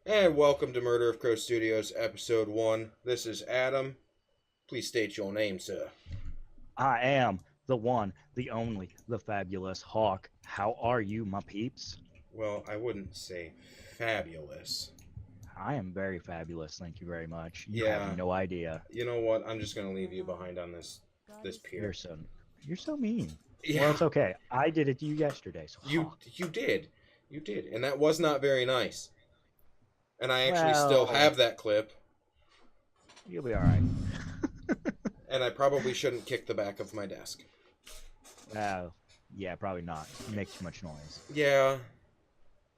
And welcome to Murder of Crow Studios, Episode 1. This is Adam. Please state your name, sir. I am the one, the only, the fabulous Hawke. How are you, my peeps? Well, I wouldn't say fabulous. I am very fabulous, thank you very much. You Yeah, have no idea. you know what? I'm just going to leave you behind on this You're pier. so you're so mean. Yeah, Well, it's okay. I did it to you yesterday, so you Hawke. you did. You did. And that was not very nice. And I actually still Well, have that clip. you'll be all right. And I probably shouldn't kick the back of my desk. Well, yeah, probably not. You make too much noise. Yeah.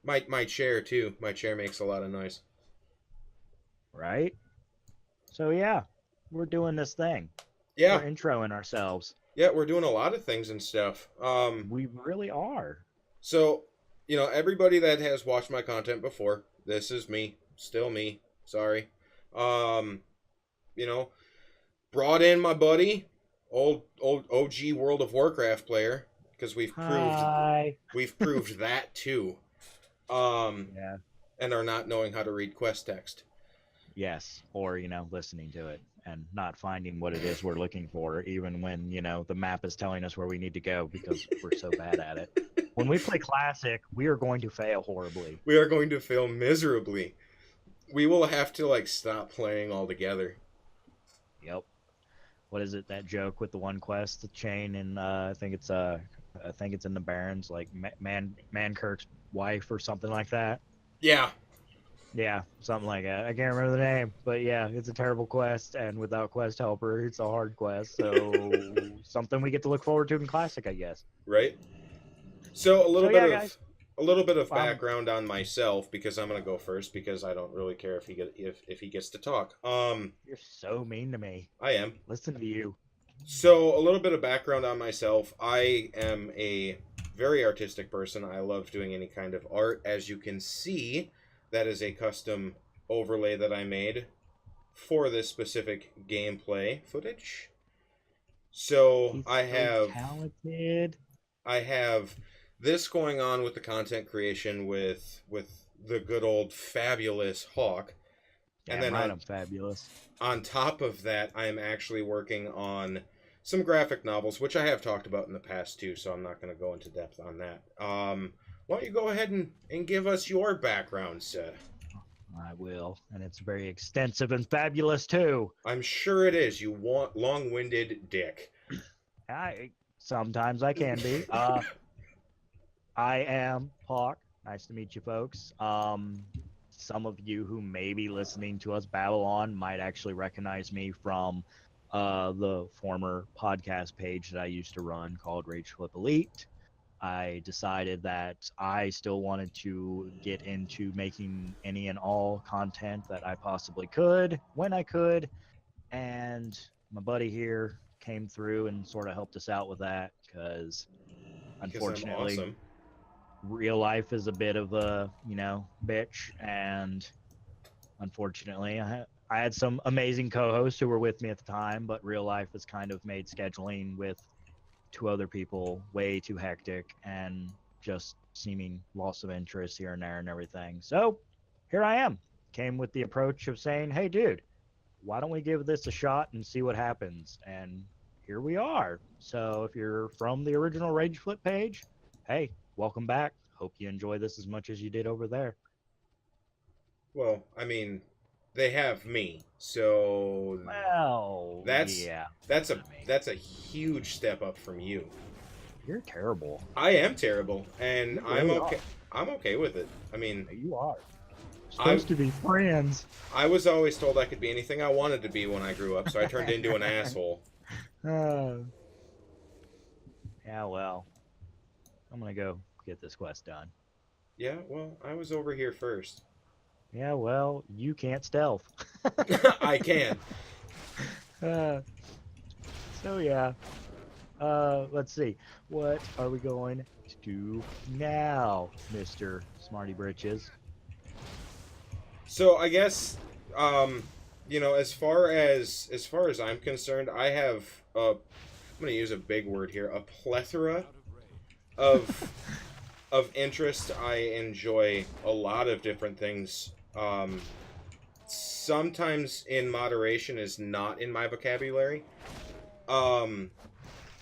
My chair, too. My chair makes a lot of noise. Right? So yeah, we're doing this thing. Yeah. We're introing ourselves. Yeah, we're doing a lot of things and stuff. We really are. So, everybody that has watched my content before, this is me, still me. Sorry. Um, you know, brought in my buddy, old OG World of Warcraft player, because Hi. we've proved that too. Um, Yeah. and are not knowing how to read quest text. Yes, or listening to it and not finding what it is we're looking for, even when the map is telling us where we need to go because we're so bad at it. When we play classic, we are going to fail horribly. We are going to fail miserably. We will have to stop playing altogether. Yep. What is it? That joke with the one quest, the chain, and I think it's in the Barrens, like Mankirk's wife or something like that. Yeah. Yeah, something like that. I can't remember the name, but yeah, it's a terrible quest, and without quest helper, it's a hard quest. So something we get to look forward to in classic, I guess. Right. So Guys. a little bit of background on myself, because I'm gonna go first because I don't really care if he gets to talk. You're so mean to me. I am. Listen to you. So a little bit of background on myself. I am a very artistic person. I love doing any kind of art. As you can see, that is a custom overlay that I made for this specific gameplay footage. So He's so talented. I have this going on with the content creation with the good old fabulous Hawke. And then I'm fabulous. On top of that, I am actually working on some graphic novels, which I have talked about in the past too, so I'm not going to go into depth on that. Why don't you go ahead and give us your background, sir? I will, and it's very extensive and fabulous too. I'm sure it is, you long-winded dick. Sometimes I can be. I am Hawke. Nice to meet you, folks. Some of you who may be listening to us babble on might actually recognize me from the former podcast page that I used to run called Rage Flip Elite. I decided that I still wanted to get into making any and all content that I possibly could when I could, and my buddy here came through and sort of helped us out with that because unfortunately I'm awesome. real life is a bit of a bitch, and unfortunately I had some amazing co-hosts who were with me at the time, but real life has kind of made scheduling with two other people way too hectic and just seeming loss of interest here and there and everything. So here I am. Came with the approach of saying, hey dude, why don't we give this a shot and see what happens? And here we are. So if you're from the original Rage Flip page, hey, welcome back. Hope you enjoy this as much as you did over there. Well, I mean, they have me, so Well, that's I mean, that's a huge step up from you. you're terrible. I am terrible, and You I'm really okay. are. I'm okay with it. I mean, You are supposed to be friends. I was always told I could be anything I wanted to be when I grew up, so I turned into an asshole. Yeah, well, I'm gonna go get this quest done. Yeah, well, I was over here first. Yeah, well, you can't stealth. I can. uh, so yeah, let's see. What are we going to do now, Mr. Smarty Britches? So I guess, as far as I'm concerned, I have I'm gonna use a big word here, a plethora of of interest. I enjoy a lot of different things Um, Sometimes in moderation is not in my vocabulary. Um,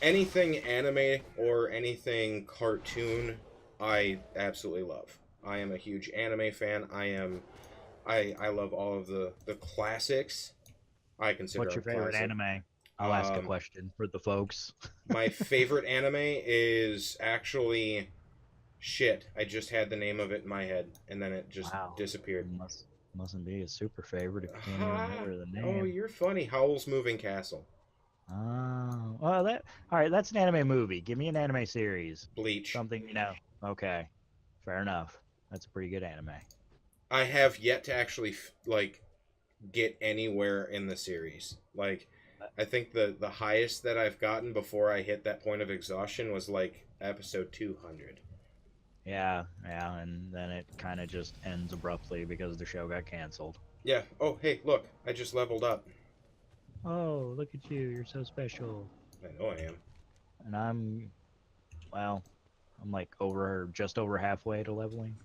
Anything anime or anything cartoon, I absolutely love. I am a huge anime fan. I love all of the classics. I consider What's them your favorite classic. anime? I'll ask a Um, question for the folks. my favorite anime is actually shit. I just had the name of it in my head and then it just Wow, disappeared. mustn't be a super favorite if you can't even Ha! remember the Oh, name. you're funny. Howl's Moving Castle. Oh, well, that all right. That's an anime movie. Give me an anime series. Bleach. Something you know. Okay, fair enough. That's a pretty good anime. I have yet to actually like get anywhere in the series. Like, I think the highest that I've gotten before I hit that point of exhaustion was like episode 200. Yeah, yeah, and then it kind of just ends abruptly because the show got canceled. Yeah. Oh, hey, look, I just leveled up. Oh, look at you! You're so special. I know I am. And well, I'm like just over halfway to leveling.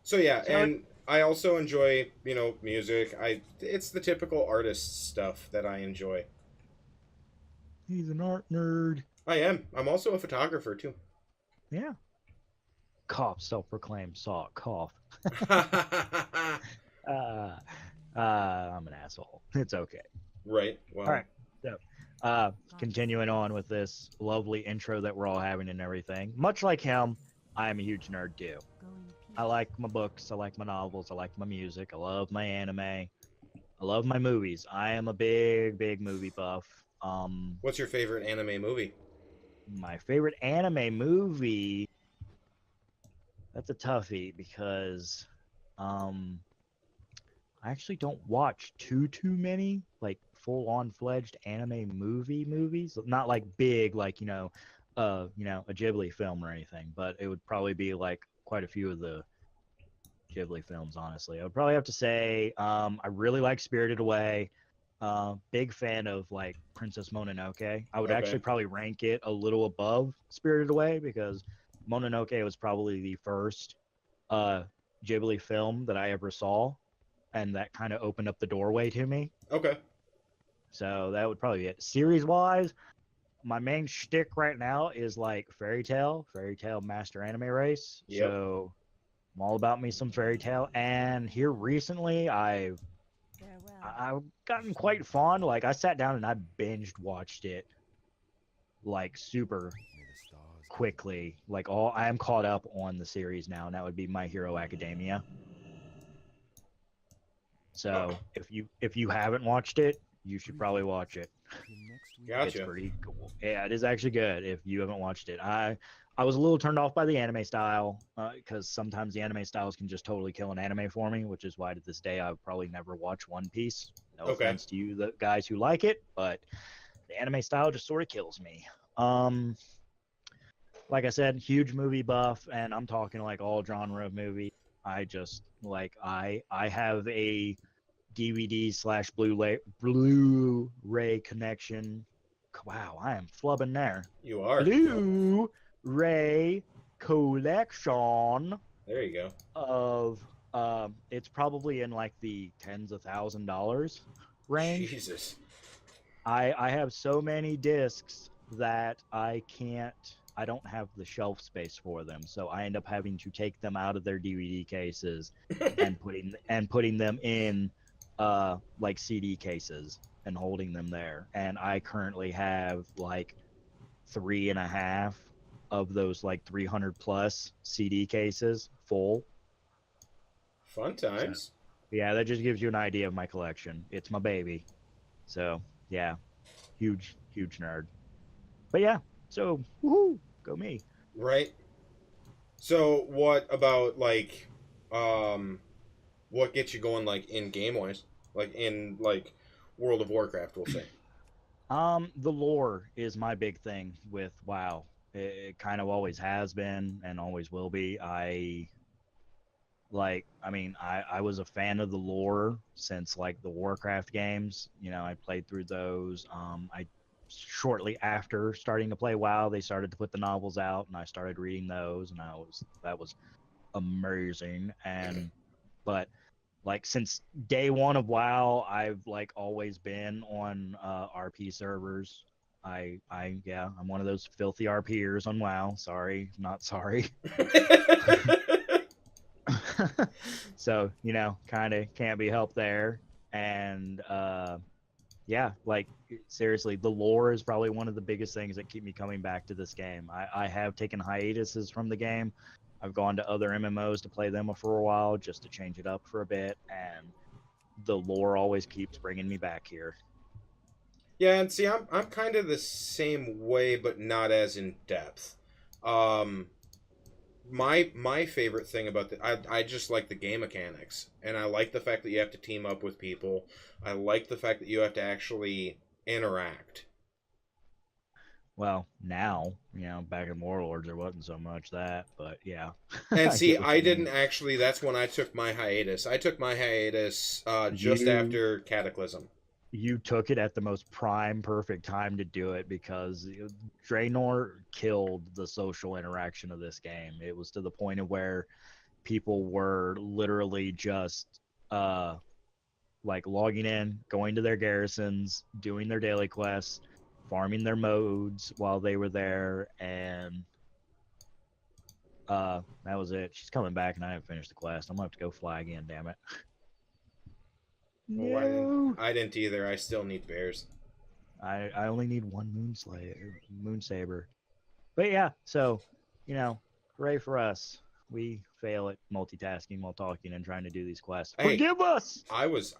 So yeah, So and I also enjoy music. It's the typical artist stuff that I enjoy. he's an art nerd. I am. I'm also a photographer too. Yeah. Cough, self-proclaimed saw cough. Uh, I'm an asshole. It's okay. Right. All Well, right. So, continuing on with this lovely intro that we're all having and everything. Much like him, I am a huge nerd too. I like my books. I like my novels. I like my music. I love my anime. I love my movies. I am a big, big movie buff. what's your favorite anime movie? My favorite anime movie. That's a toughie because, um, I actually don't watch too many like full on fledged anime movies. Not like big like a Ghibli film or anything, but it would probably be like quite a few of the Ghibli films. Honestly, I would probably have to say I really like Spirited Away. Big fan of like Princess Mononoke. I would Okay. actually probably rank it a little above Spirited Away because Mononoke was probably the first uh, Ghibli film that I ever saw, and that kind of opened up the doorway to me. Okay. So that would probably be it. Series wise, my main shtick right now is like Fairy Tale Master Anime Race. Yep. So I'm all about me some Fairy Tale. And here recently, I've gotten quite fond. Like I sat down and I binged watched it like super quickly. Like I am caught up on the series now, and that would be My Hero Academia. Oh, So if you haven't watched it, you should probably watch it. It's gotcha. pretty cool. Yeah, it is actually good. If you haven't watched it, I was a little turned off by the anime style because sometimes the anime styles can just totally kill an anime for me, which is why to this day I would probably never watch One Piece. No Okay. offense to you, the guys who like it, but the anime style just sort of kills me. Um, like I said, huge movie buff, and I'm talking like all genre of movie. I just like I have a DVD slash Blu-ray connection. Wow, I am flubbing there. You are. Well, Blu-ray collection there you go. of it's probably in like the tens of $1,000s range. Jesus. I have so many discs that I don't have the shelf space for them, so I end up having to take them out of their DVD cases and putting them in like CD cases and holding them there. And I currently have like 3.5 of those like 300 plus CD cases full. Fun So times. yeah, that just gives you an idea of my collection. It's my baby. So yeah, huge nerd. But yeah, so woohoo, go me. Right. So what about like um what gets you going like in game wise? Like in like World of Warcraft, we'll say. The lore is my big thing with WoW. It kind of always has been and always will be. I was a fan of the lore since like the Warcraft games. I played through those. I shortly after starting to play WoW, they started to put the novels out, and I started reading those, and that was amazing. But like since day one of WoW, I've like always been on RP servers. Yeah, I'm one of those filthy RPers on WoW. Sorry, not sorry. So kind of can't be helped there. And yeah, like seriously, the lore is probably one of the biggest things that keep me coming back to this game. I have taken hiatuses from the game. I've gone to other MMOs to play them for a while just to change it up for a bit, and the lore always keeps bringing me back here. Yeah, and see, I'm kind of the same way, but not as in depth. Um, my favorite thing about I just like the game mechanics, and I like the fact that you have to team up with people. I like the fact that you have to actually interact. Well, now, back in Warlords, there wasn't so much that, but yeah, And I see, get what I you didn't mean. actually. That's when I took my hiatus. I took my hiatus just You after Cataclysm. you took it at the most prime perfect time to do it because Draenor killed the social interaction of this game. It was to the point of where people were literally just uh like logging in, going to their garrisons, doing their daily quests, farming their modes while they were there, and that was it. She's coming back and I haven't finished the quest. I'm gonna have to go fly again, damn it. Oh, No. I didn't either. I still need bears. I only need one moon saber. But yeah, so hooray for us. We fail at multitasking while talking and trying to do these quests. Hey, Forgive us. I was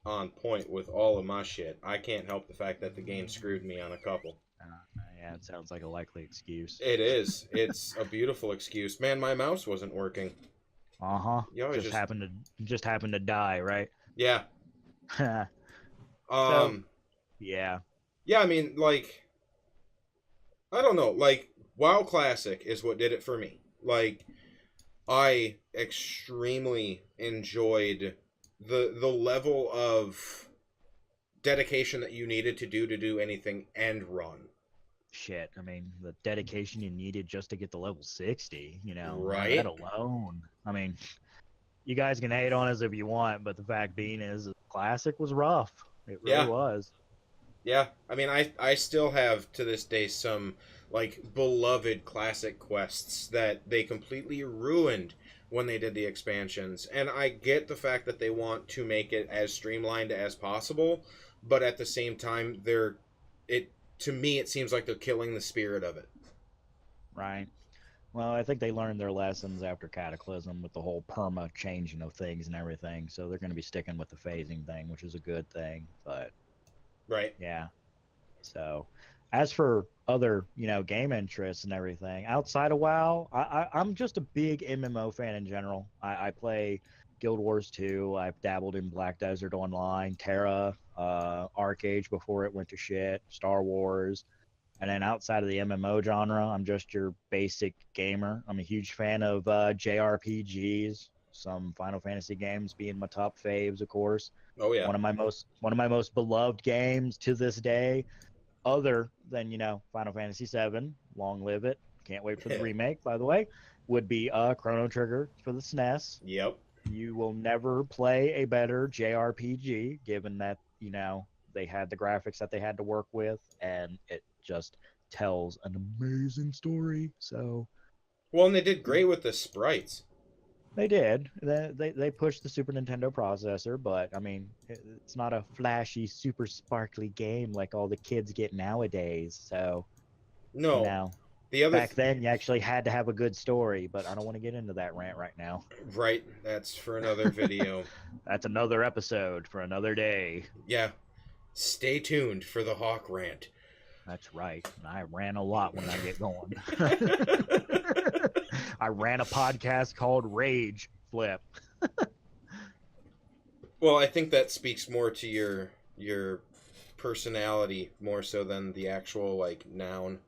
on point with all of my shit. I can't help the fact that the game screwed me on a couple. Yeah, it sounds like a likely excuse. It is. It's a beautiful excuse. Man, my mouse wasn't working. Uh-huh. You always Just just happened to die, right? yeah. So, Um yeah. yeah, I mean like I don't know, like WoW Classic is what did it for me. Like I extremely enjoyed the level of dedication that you needed to do anything and run. Shit. I mean, the dedication you needed just to get to level 60, that Right? alone. I mean, you guys can hate on us if you want, but the fact being is the classic was rough. It really Yeah. was. Yeah. I mean I still have to this day some like beloved classic quests that they completely ruined when they did the expansions. And I get the fact that they want to make it as streamlined as possible, but at the same time it to me it seems like they're killing the spirit of it. Right. Well, I think they learned their lessons after Cataclysm with the whole perma changing of things and everything. So they're going to be sticking with the phasing thing, which is a good thing. But Right. yeah. So as for other, game interests and everything outside of WoW, I'm just a big MMO fan in general. I play Guild Wars 2. I've dabbled in Black Desert Online, Terra, Arcade before it went to shit, Star Wars. And then outside of the MMO genre, I'm just your basic gamer. I'm a huge fan of JRPGs, some Final Fantasy games being my top faves, of course. Oh yeah. One of my most beloved games to this day, other than Final Fantasy VII, long live it. Can't wait for the remake, by the way. Would be Chrono Trigger for the SNES. Yep. You will never play a better JRPG, given that they had the graphics that they had to work with, and it just tells an amazing story. So Well, and they did great with the sprites. they did. They pushed the Super Nintendo processor, but I mean, it's not a flashy, super sparkly game like all the kids get nowadays. So you No. know, The other back then you actually had to have a good story. But I don't want to get into that rant right now. right, that's for another video. That's another episode for another day. Yeah. Stay tuned for the Hawk rant. That's right. I ran a lot when I get going. I ran a podcast called Rage Flip. Well, I think that speaks more to your personality more so than the actual like noun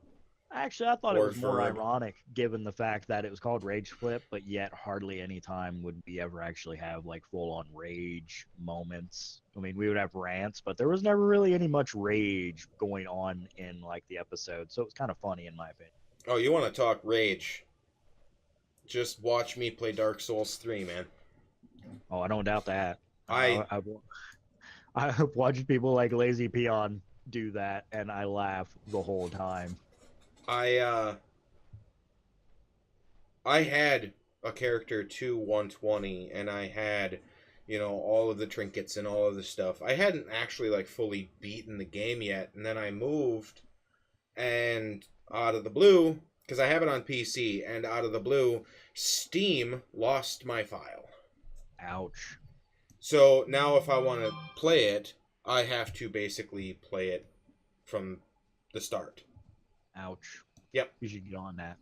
Actually, I thought it or was more verb. ironic given the fact that it was called Rage Flip, but yet hardly any time would we ever actually have like full on rage moments. I mean, we would have rants, but there was never really any much rage going on in like the episode. So it was kind of funny in my opinion. Oh, you want to talk rage? Just watch me play Dark Souls 3, man. Oh, I don't doubt that. I I've watched people like Lazy Peon do that, and I laugh the whole time. I I had a character to 120, and I had, all of the trinkets and all of the stuff. I hadn't actually like fully beaten the game yet, and then I moved, and out of the blue, because I have it on PC, and out of the blue, Steam lost my file. Ouch. So now if I want to play it, I have to basically play it from the start. Ouch. Yep. You should get on that.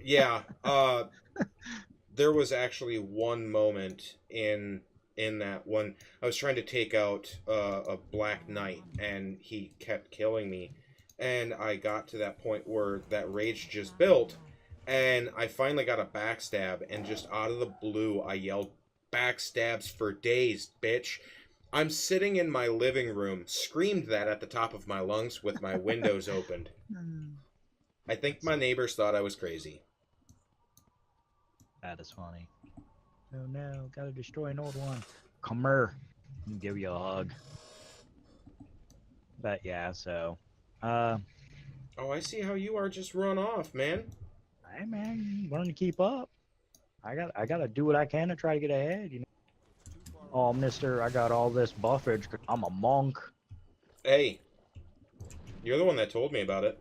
Yeah. There was actually one moment in that one I was trying to take out a black knight, and he kept killing me, and I got to that point where that rage just built, and I finally got a backstab, and just out of the blue I yelled, "Backstabs for days, bitch." I'm sitting in my living room, screamed that at the top of my lungs with my windows opened. I think my neighbors thought I was crazy. That is funny. Oh no, gotta destroy an old one. Come here. Let me give you a hug. But yeah, so Oh, I see how you are. Just run off, man. hey man, learn to keep up. I gotta do what I can to try to get ahead, you know. Oh mister, I got all this buffage 'cause I'm a monk. Hey, you're the one that told me about it.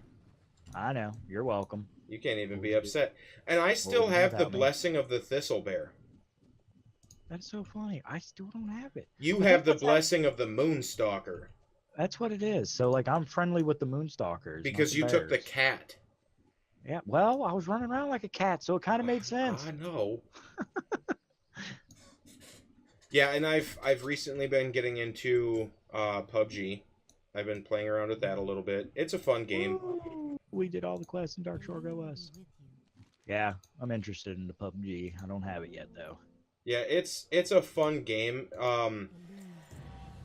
I know, you're welcome. You can't even What be would you do? upset. And I What still would you do have the without me? blessing of the thistle bear. That's so funny. I still don't have it. You I have think the that's blessing of the moonstalker that's what it is. So like I'm friendly with the moonstalkers, not because the you took the bears. cat. Yeah, well, I was running around like a cat, so it kind of made sense. I know. Yeah, and I've recently been getting into PUBG. I've been playing around with that a little bit. It's a fun game. Woo! We did all the quests in Dark Shore OS. Yeah, I'm interested in the PUBG. I don't have it yet though. Yeah, it's a fun game.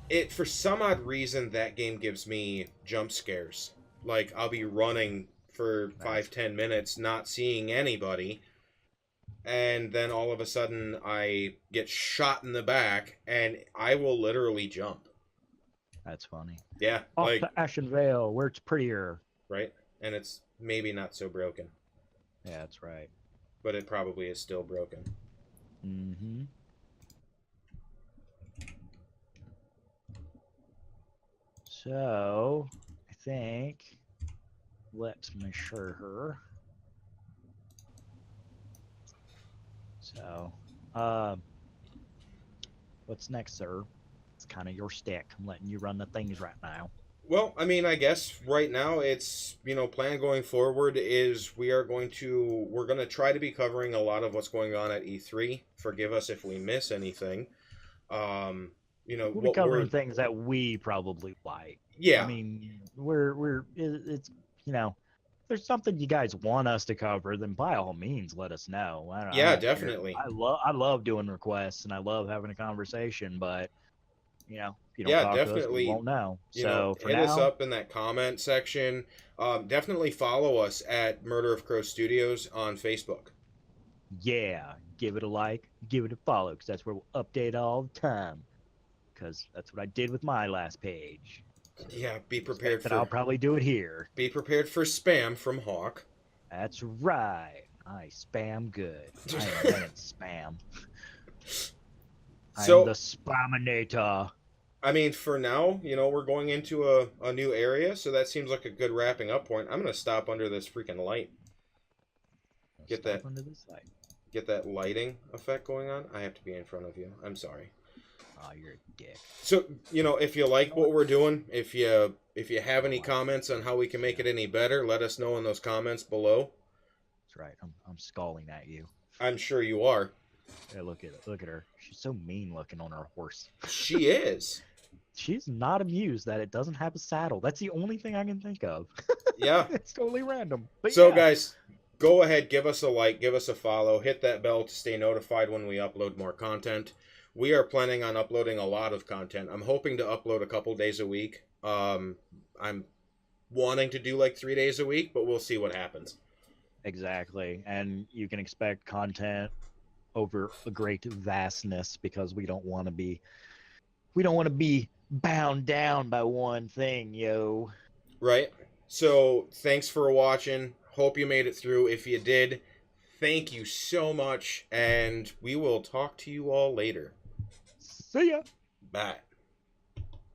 It for some odd reason that game gives me jump scares. Like I'll be running for That's 5-10 minutes, not seeing anybody, and then all of a sudden I get shot in the back, and I will literally jump. that's funny. Yeah, Off like to Ashen Vale, where it's prettier. right, and it's maybe not so broken, Yeah, that's right. but it probably is still broken. Mm-hmm. So I think let's measure her. So, what's next, sir? It's kind of your stick. I'm letting you run the things right now. Well, I mean, I guess right now it's, plan going forward is we're going to try to be covering a lot of what's going on at E3. Forgive us if we miss anything. We'll be What we're covering things that we probably like. I yeah, mean, it's if there's something you guys want us to cover, then by all means let us know. I yeah, don't care. definitely. I love doing requests and I love having a conversation, but if you don't Yeah, talk to us, we definitely. won't know. So for Hit us now, up in that comment section. Definitely follow us at Murder of Crow Studios on Facebook. yeah, give it a like, give it a follow, because that's where we'll update all the time. Because that's what I did with my last page. Yeah, be prepared Expect that I'll for probably do it here. spam from Hawke. That's right. I spam good. I invented spam. I'm So the spaminator. I mean, for now, we're going into a new area, so that seems like a good wrapping up point. I'm gonna stop under this freaking light. Get Stop that under this light. get that lighting effect going on. I have to be in front of you. I'm sorry. Oh, you're a dick. So, if you like what we're doing, if you have any comments on how we can make it any better, let us know in those comments below. That's right. I'm scowling at you. I'm sure you are. Yeah, look at her. She's so mean looking on her horse. She is. She's not amused that it doesn't have a saddle. That's the only thing I can think of. Yeah. It's totally random. But So, yeah. guys, go ahead, give us a like, give us a follow, hit that bell to stay notified when we upload more content. We are planning on uploading a lot of content. I'm hoping to upload a couple days a week. I'm wanting to do like 3 days a week, but we'll see what happens. Exactly. And you can expect content over a great vastness because we don't want to be bound down by one thing, yo. Right? So, thanks for watching. Hope you made it through. If you did, thank you so much, and we will talk to you all later. See ya. Bye.